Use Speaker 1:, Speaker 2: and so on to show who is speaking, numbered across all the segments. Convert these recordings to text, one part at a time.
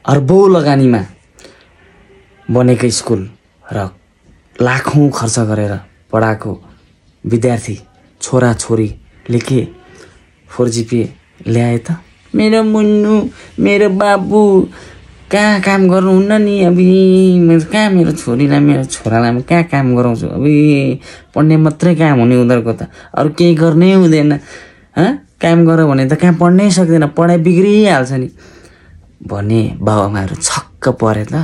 Speaker 1: अर्बौं लगानीमा बनेको स्कुल र लाखौं खर्च गरेर पढाएको विद्यार्थी छोराछोरीले के 4 GPA ल्याए त? मेरो मुन्नु, मेरो बाबु कहाँ काम गर्नुहुन्न नि? अब कहाँ मेरो छोरीलाई मेरो छोरालाई कहाँ काम गराउँछु? अब पढ्ने मात्रै काम हुने उनीहरूको त, अरू केही गर्नै हुँदैन। काम गऱ्यो भने त कहाँ पढ्नै सक्दैन, पढाइ बिग्रिहाल्छ नि भने बाबुआमाहरू छक्क परे त।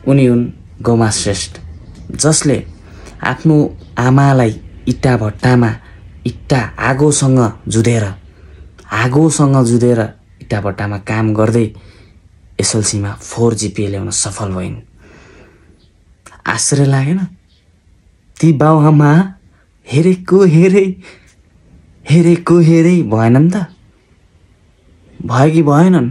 Speaker 1: उनी हुन् गोमा श्रेष्ठ, जसले आफ्नो आमालाई इट्टा भट्टामा आगोसँग जुधेर इट्टा भट्टामा काम गर्दै एसएलसीमा 4 GPA ल्याउन सफल भइन्। आश्चर्य लागेन? ती बाबुआमा हेरेको हेरै भएनन् त? भयो कि भएनन्?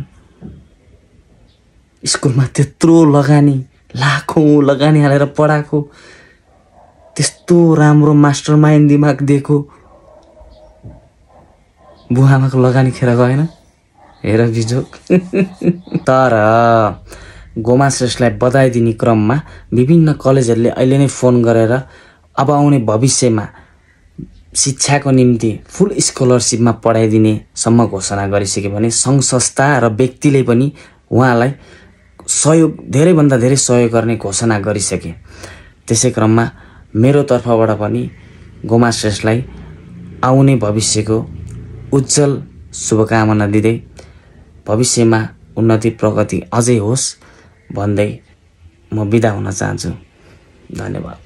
Speaker 1: स्कुलमा त्यत्रो लगानी, लाखौं लगानी हालेर पढाएको, त्यस्तो राम्रो मास्टर माइन्ड दिमाग दिएको बुवाआमाको लगानी खेर गएन? हेर बिजोक। तर गोमा श्रेष्ठलाई बधाई दिने क्रममा विभिन्न कलेजहरूले अहिले नै फोन गरेर अब आउने भविष्यमा शिक्षाको निम्ति फुल स्कलरसिपमा पढाइदिने सम्म घोषणा गरिसके भने सङ्घ संस्था र व्यक्तिले पनि उहाँलाई धेरैभन्दा धेरै सहयोग गर्ने घोषणा गरिसके। त्यसै क्रममा मेरो तर्फबाट पनि गोमा श्रेष्ठलाई आउने भविष्यको उज्जवल शुभकामना दिँदै भविष्यमा उन्नति प्रगति अझै होस् भन्दै म बिदा हुन चाहन्छु। धन्यवाद।